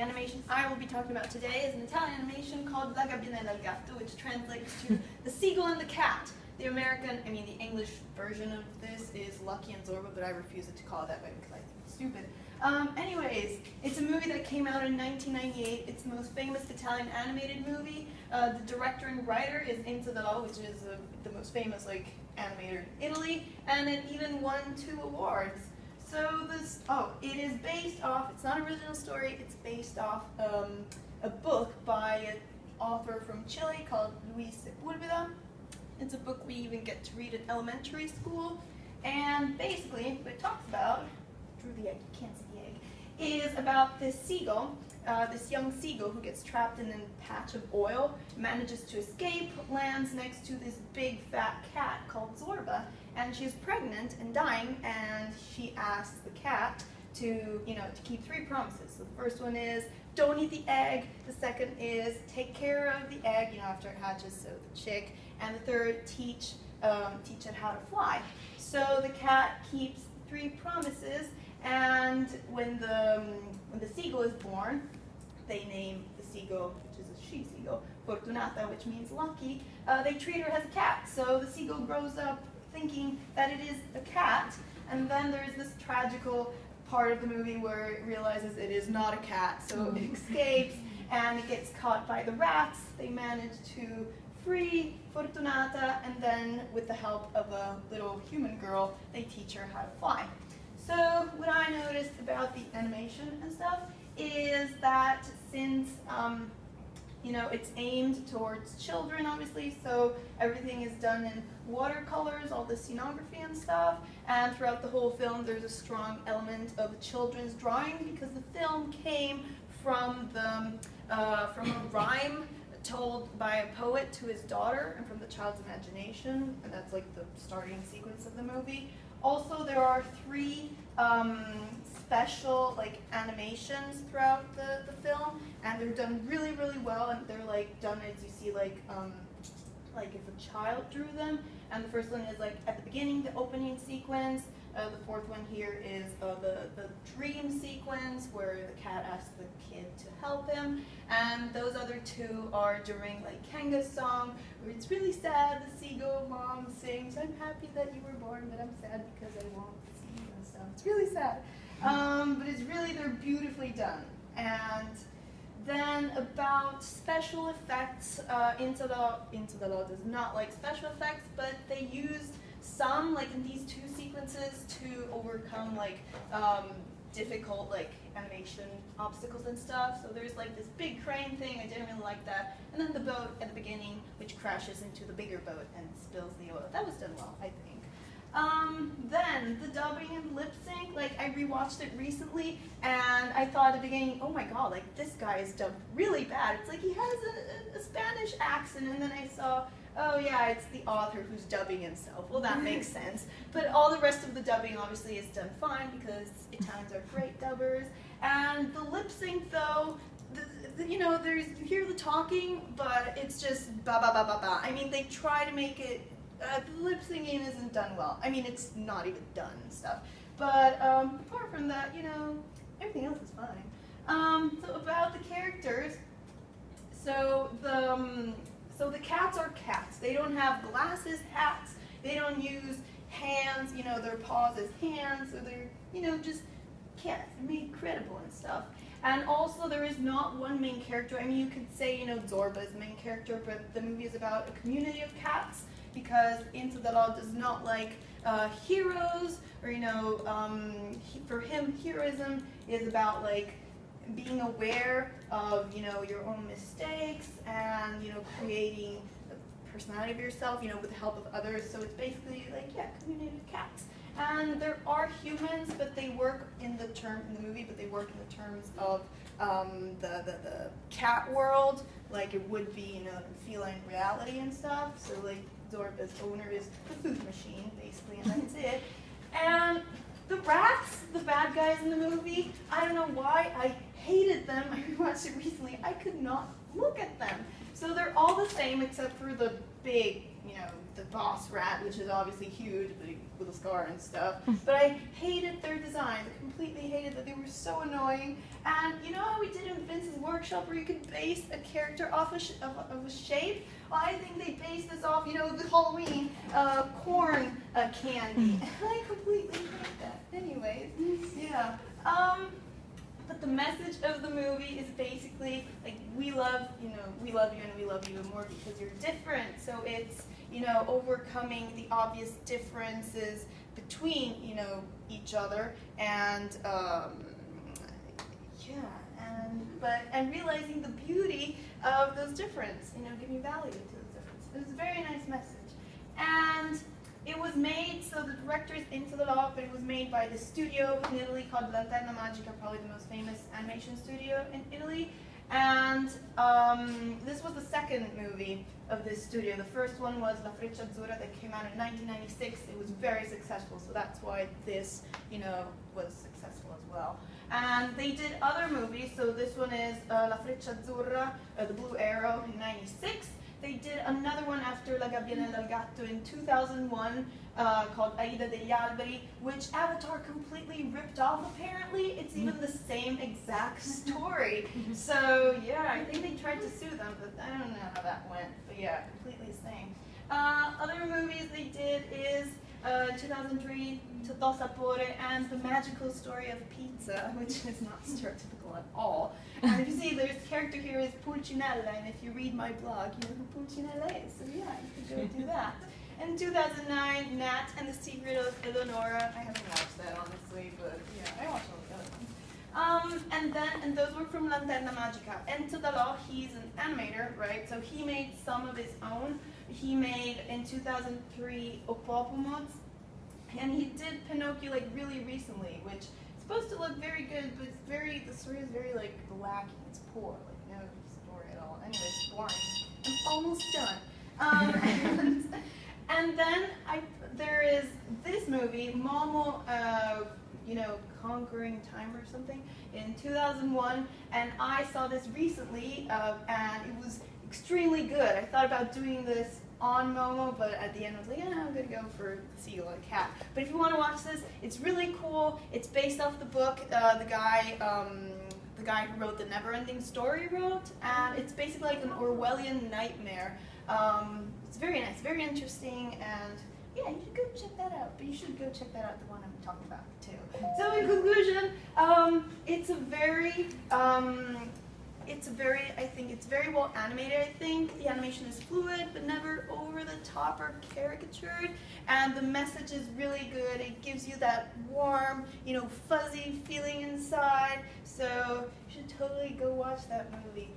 animation I will be talking about today is an Italian animation called La Gabbiana e il Gatto, which translates to The Seagull and the Cat. The English version of this is Lucky and Zorba, but I refuse it to call it that way because I think it's stupid. Anyways, it's a movie that came out in 1998. It's the most famous Italian animated movie. The director and writer is Enzo Dell'Otto, which is the most famous animator in Italy, and it even won 2 awards. So it is based off, it's not an original story, it's based off a book by an author from Chile called Luis Sepulveda. It's a book we even get to read in elementary school, and basically what it talks about, drew the egg, you can't see the egg, is about this seagull, this young seagull who gets trapped in a patch of oil, manages to escape, lands next to this big fat cat called Zorba, and she's pregnant and dying, and she asks the cat to keep 3 promises. So the first one is, don't eat the egg. The second is, take care of the egg, after it hatches, so the chick. And the third, teach it how to fly. So the cat keeps 3 promises, and when the seagull is born, they name the seagull, which is a she seagull, Fortunata, which means lucky. They treat her as a cat, so the seagull grows up thinking that it is a cat, and then there's this tragical part of the movie where it realizes it is not a cat, so it escapes, and it gets caught by the rats. They manage to free Fortunata, and then with the help of a little human girl, they teach her how to fly. So what I noticed about the animation and stuff is that since it's aimed towards children, obviously, so everything is done in watercolors, all the scenography and stuff, and throughout the whole film there's a strong element of children's drawing because the film came from a rhyme told by a poet to his daughter and from the child's imagination, and that's like the starting sequence of the movie. Also, there are 3 special animations throughout the film, and they're done really, really well, and they're done as you see if a child drew them. And the first one is at the beginning, the opening sequence. The 4th one here is the dream sequence where the cat asks the kid to help him, and those other 2 are during Kenga's song, where it's really sad. The seagull mom sings, "I'm happy that you were born, but I'm sad because I won't see you," and stuff. It's really sad, but they're beautifully done. And then about special effects, Enzo Dell'Otto does not like special effects, but they used some, in these 2 sequences, to overcome difficult animation obstacles and stuff. So there's this big crane thing, I didn't really like that, and then the boat at the beginning, which crashes into the bigger boat and spills the oil. That was done well, I think. Then the dubbing and lip sync, I rewatched it recently, and I thought at the beginning, oh my god, this guy is dubbed really bad. It's he has a Spanish accent, and then I saw, oh yeah, it's the author who's dubbing himself. Well, that makes sense. But all the rest of the dubbing obviously is done fine because Italians are great dubbers. And the lip sync though, you hear the talking, but it's just ba ba ba ba ba. I mean, they try to make it, the lip syncing isn't done well. I mean, it's not even done and stuff. But apart from that, everything else is fine. So about the characters, so the cats are cats. They don't have glasses, hats. They don't use hands, their paws as hands. So they're, just cats. They're made credible and stuff. And also, there is not one main character. I mean, you could say, Zorba is the main character, but the movie is about a community of cats because Enzo Dell'Otto does not like heroes, or, for him, heroism is about, being aware of, your own mistakes and, creating a personality of yourself, with the help of others. So it's basically community of cats. And there are humans, but they work in the movie, but they work in the terms of the cat world, it would be, feline reality and stuff. So Zorba's owner is the food machine, basically, and that's it. And the rats, the bad guys in the movie, I don't know why, I hated them. I rewatched it recently. I could not look at them. So they're all the same except for the big, the boss rat, which is obviously huge, with a scar and stuff. But I hated their designs. I completely hated that. They were so annoying. And you know how we did in workshop where you can base a character off of a shape. Well, I think they based this off, you know, the Halloween corn candy. I completely hate that. Anyways, yeah. But the message of the movie is basically like we love you and we love you even more because you're different. So it's, you know, overcoming the obvious differences between, you know, each other and and realizing the beauty of those differences, you know, giving value to those differences. It was a very nice message. And it was made, so the director is Into the Law, but it was made by the studio in Italy called Lanterna Magica, probably the most famous animation studio in Italy. And this was the second movie of this studio. The first one was La Freccia Azzurra that came out in 1996. It was very successful, so that's why this, you know, was successful as well. And they did other movies, so this one is La Freccia Azzurra, The Blue Arrow in 96. They did another one after La Gabbianella al Gatto in 2001 called Aida degli Alberi, which Avatar completely ripped off apparently. It's even the same exact story. So yeah, I think they tried to sue them, but I don't know how that went. But yeah, completely the same. Other movies they did is 2003, Tutto Sapore, and The Magical Story of Pizza, which is not stereotypical at all. And if you see, there's character here is Pulcinella, and if you read my blog, you know who Pulcinella is. So yeah, you could go do that. In 2009, Nat and the Secret of Eleonora. I haven't watched that honestly, but yeah, I watched all the other ones. And those were from Lanterna Magica. Into the Law, he's an animator, right? So he made some of his own. He made in 2003 Opopomots, and he did Pinocchio like really recently, which is supposed to look very good, but the story is very like lacking. It's poor, like no story at all. Anyway, it's boring. I'm almost done. And then there is this movie, Momo, you know, Conquering Time or something, in 2001, and I saw this recently, and it was extremely good. I thought about doing this on Momo, but at the end I was like, yeah, I'm gonna go for Seagull and Cat. But if you want to watch this, it's really cool. It's based off the book the guy who wrote The Never-Ending Story wrote, and it's basically like an Orwellian nightmare. It's very nice, very interesting, and yeah, you should go check that out. But you should go check that out, the one I'm talking about too. So in conclusion, I think it's very well animated. I think the animation is fluid, but never over the top or caricatured. And the message is really good. It gives you that warm, you know, fuzzy feeling inside. So you should totally go watch that movie.